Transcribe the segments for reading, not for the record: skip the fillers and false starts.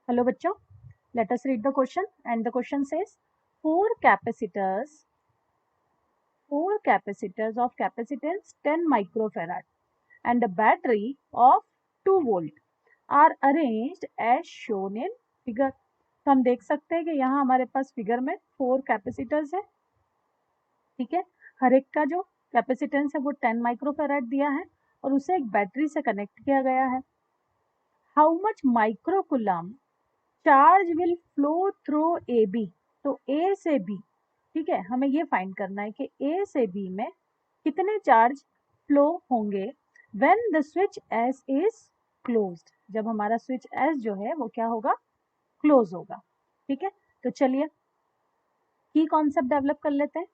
Hello बच्चों, let us read the question and the question says four capacitors of capacitance 10 microfarad and a battery of 2 volt are arranged as shown in figure. तो हम देख सकते हैं कि यहाँ हमारे पास फिगर में 4 कैपेसिटर्स है, ठीक है। हर एक का जो कैपेसिटेंस है वो 10 माइक्रोफैराड दिया है और उसे एक बैटरी से कनेक्ट किया गया है। How much microcoulomb charge will flow through A B, तो ए से बी, ठीक है, हमें ये फाइंड करना है कि ए से बी में कितने चार्ज फ्लो होंगे when the switch S is closed, जब हमारा स्विच एस जो है वो क्या होगा, क्लोज होगा, ठीक है। तो चलिए की कॉन्सेप्ट डेवलप कर लेते हैं।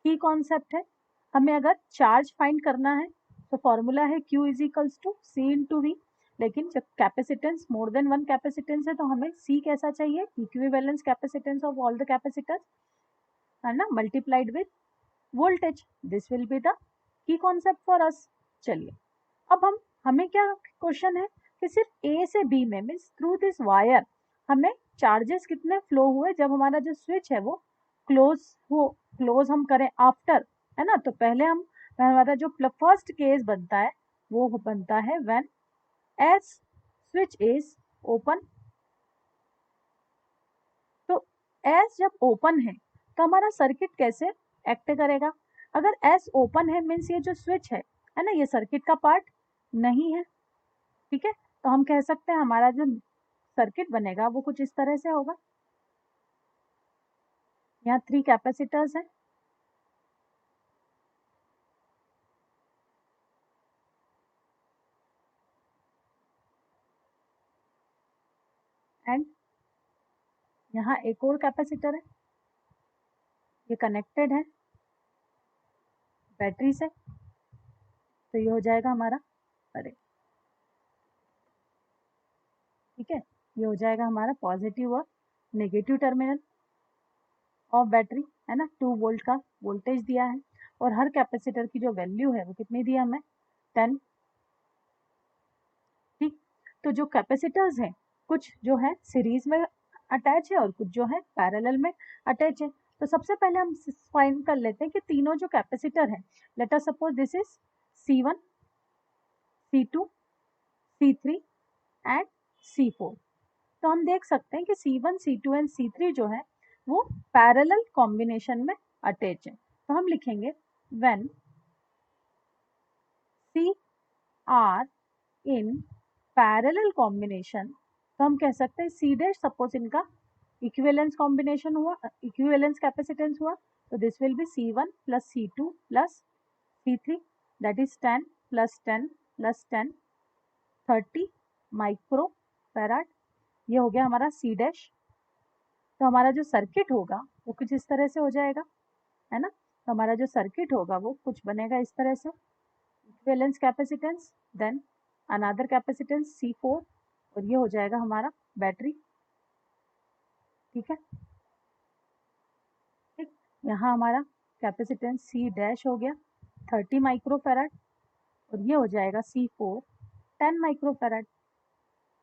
की कॉन्सेप्ट है, हमें अगर चार्ज फाइंड करना है तो फॉर्मूला है Q is equals to C into V, लेकिन जब capacitance more than one capacitance है तो हमें C कैसा चाहिए, equivalence capacitance of all the capacitors, है ना, multiplied with voltage. This will be the key concept for us. चलिए अब हमें क्या क्वेश्चन है कि सिर्फ A से B में मीन्स थ्रू दिस वायर हमें चार्जेस कितने फ्लो हुए जब हमारा जो स्विच है वो क्लोज हम करें आफ्टर, है ना। तो पहले हमारा जो फर्स्ट केस बनता है वो बनता है when S switch is open. तो एस जब ओपन है तो हमारा सर्किट कैसे एक्ट करेगा, अगर एस ओपन है मीन्स ये जो स्विच है ना, ये सर्किट का पार्ट नहीं है, ठीक है। तो हम कह सकते हैं हमारा जो सर्किट बनेगा वो कुछ इस तरह से होगा। यहाँ 3 कैपेसिटर्स हैं, एंड यहाँ एक और कैपेसिटर है, ये कनेक्टेड है बैटरी से, तो ये हो जाएगा हमारा, अरे ठीक है, ये हो जाएगा हमारा पॉजिटिव और नेगेटिव टर्मिनल ऑफ बैटरी, है ना। 2 वोल्ट का वोल्टेज दिया है और हर कैपेसिटर की जो वैल्यू है वो कितनी दी है हमें, 10, ठीक। तो जो कैपेसिटर्स हैं कुछ जो है सीरीज में अटैच है और कुछ जो है पैरेलल में अटैच है। तो सबसे पहले हम फाइंड कर लेते हैं कि तीनों जो कैपेसिटर है, let us suppose this is C1, C2, C3 and C4। तो हम देख सकते हैं कि C1, C2 एंड C3 जो है वो पैरेलल कॉम्बिनेशन में अटैच है। तो हम लिखेंगे when C are in parallel combination, तो हम कह सकते हैं C डैश सपोज इनका इक्विवेलेंस कॉम्बिनेशन हुआ, इक्विवेलेंस कैपेसिटेंस हुआ, तो this will be C1 plus C2 plus C3 that is 10 plus 10 plus 10 30 micro farad, ये हो गया हमारा C डैश। तो हमारा जो सर्किट होगा वो कुछ इस तरह से हो जाएगा, है ना। तो हमारा जो सर्किट होगा वो कुछ बनेगा इस तरह से, equivalence capacitance then another capacitance C4 और ये हो जाएगा हमारा बैटरी, ठीक है। ठीक, यहाँ हमारा कैपेसिटेंस C डैश हो गया 30 माइक्रोफैराड और ये हो जाएगा C4 10 माइक्रोफैराड,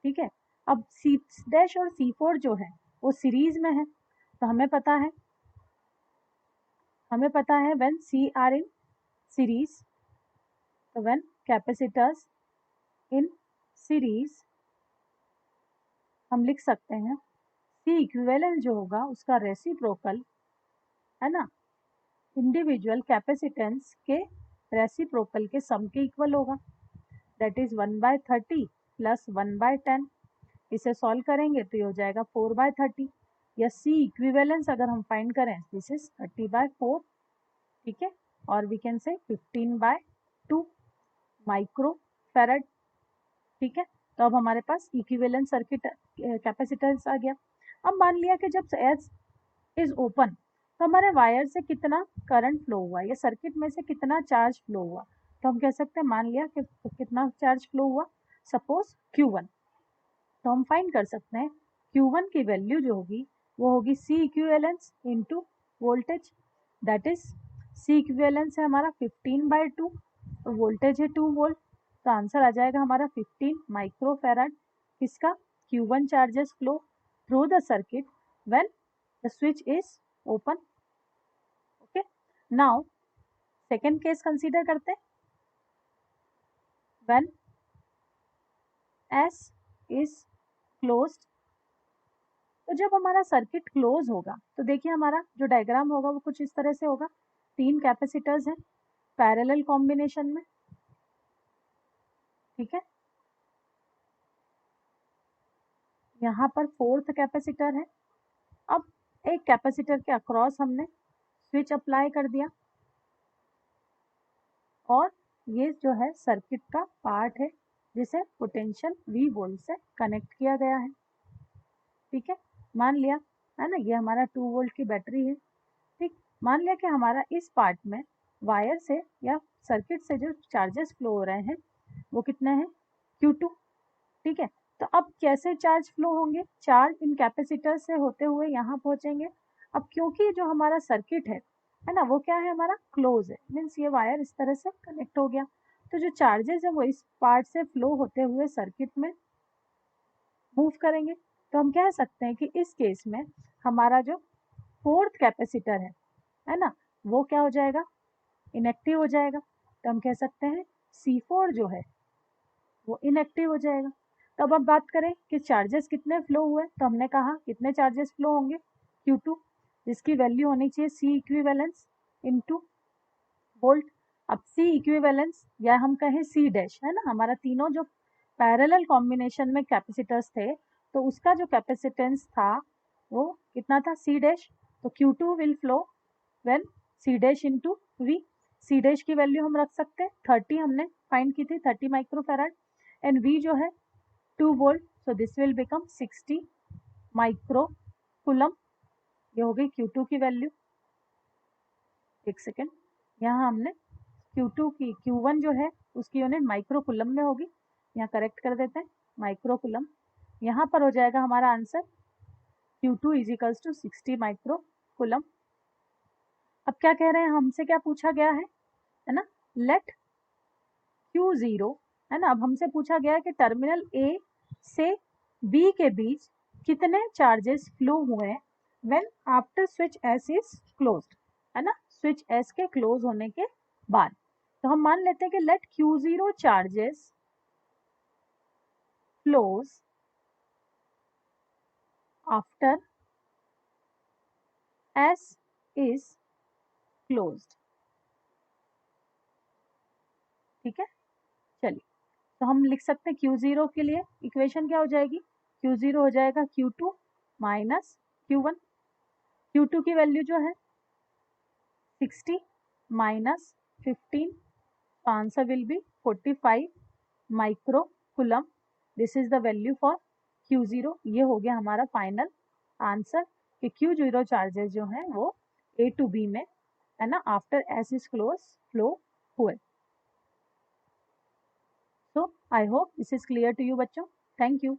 ठीक है। अब C डैश और C4 जो है वो सीरीज में है, तो हमें पता है when C are in series, तो व्हेन कैपेसिटर्स इन सीरीज हम लिख सकते हैं C इक्विवेलेंट जो होगा उसका रेसिप्रोकल, है ना, इंडिविजुअल कैपेसिटेंस के रेसिप्रोकल के सम के इक्वल होगा, दैट इज 1/30 प्लस 1/10। इसे सॉल्व करेंगे तो ये हो जाएगा 4/30, या C इक्विवेलेंस अगर हम फाइंड करें दिस इज 30/4, ठीक है, और we can say 15/2 micro farad, ठीक है। तो अब हमारे पास इक्विवेलेंट सर्किट कैपेसिटेंस आ गया। अब मान लिया कि जब एस इज ओपन तो हमारे वायर से कितना करंट फ्लो हुआ या सर्किट में से कितना चार्ज फ्लो हुआ, तो हम कह सकते हैं मान लिया कि कितना चार्ज फ्लो हुआ, सपोज Q1, तो हम फाइंड कर सकते हैं Q1 की वैल्यू जो होगी वो होगी C equivalence into voltage, that is C equivalence है हमारा 15/2 और वोल्टेज है 2 वोल्ट, तो आंसर आ जाएगा हमारा 15 माइक्रोफैराड। किसका? Q1 charges flow through the circuit when the switch is open. Okay, now second case consider करते हैं। व्हेन S इज क्लोज्ड, तो जब हमारा सर्किट क्लोज होगा तो देखिए हमारा जो डायग्राम होगा वो कुछ इस तरह से होगा। 3 कैपेसिटर्स हैं पैरेलल कॉम्बिनेशन में, ठीक है। यहाँ पर 4th कैपेसिटर है। अब एक कैपेसिटर के अक्रॉस हमने स्विच अप्लाई कर दिया और ये जो है सर्किट का पार्ट है जिसे पोटेंशियल V वोल्ट से कनेक्ट किया गया है, ठीक है। मान लिया है ना, ये हमारा 2 वोल्ट की बैटरी है, ठीक। मान लिया कि हमारा इस पार्ट में वायर से या सर्किट से जो चार्जेस फ्लो हो रहे हैं वो कितने हैं? Q2, ठीक है। तो अब कैसे चार्ज फ्लो होंगे? चार्ज इन कैपेसिटर से होते हुए यहाँ पहुंचेंगे। अब क्योंकि जो हमारा सर्किट है ना, वो क्या है? हमारा क्लोज है, मीन्स ये वायर इस तरह से कनेक्ट हो गया, तो जो चार्जेस है वो इस पार्ट से फ्लो होते हुए सर्किट में मूव करेंगे। तो हम कह सकते हैं कि इस केस में हमारा जो 4th कैपेसिटर है ना, वो क्या हो जाएगा? इनएक्टिव हो जाएगा। तो हम कह सकते हैं C4 जो है वो इनएक्टिव हो जाएगा। तो अब बात करें कि चार्जेस कितने फ्लो हुए, तो हमने कहा कितने चार्जेस फ्लो होंगे? Q2, जिसकी वैल्यू होनी चाहिए C इक्विवेलेंस इनटू वोल्ट। अब C इक्विवेलेंस या हम कहें C डैश है ना, हमारा तीनों जो पैरेलल कॉम्बिनेशन में कैपेसिटर्स थे तो उसका जो कैपेसिटेंस था वो कितना था? C dash. तो Q2 will flow when C dash into V। C dash की वैल्यू हम रख सकते हैं 30, हमने फाइंड की थी 30 माइक्रोफैराड, एंड V जो है 2 volt, so this will become 60 micro coulomb. ये हो गई Q2 की वैल्यू। एक सेकेंड, यहाँ हमने Q2 की Q1 जो है उसकी यूनिट माइक्रो कूलम में होगी, यहाँ करेक्ट कर देते हैं माइक्रो कूलम। यहाँ पर हो जाएगा हमारा answer Q2 is equals to 60 micro coulomb. अब क्या कह रहे हैं, हमसे क्या पूछा गया है ना, लेट Q0 है ना। अब हमसे पूछा गया है कि टर्मिनल A से B के बीच कितने चार्जेस फ्लो हुए हैं when after switch S is closed, है ना, स्विच S के क्लोज होने के बाद। तो हम मान लेते हैं कि let Q0 charges flows after S is closed, ठीक है। चलिए, तो हम लिख सकते हैं Q0 के लिए इक्वेशन क्या हो जाएगी? Q0 हो जाएगा Q2 माइनस Q1। Q2 की वैल्यू जो है 60 minus 15, answer will be 45 micro coulomb. This is the value for Q0। ये हो गया हमारा फाइनल आंसर कि Q0 चार्जेस जो हैं वो A टू B में है ना after S is close flow हुए। So I hope this is clear to you बच्चों. Thank you.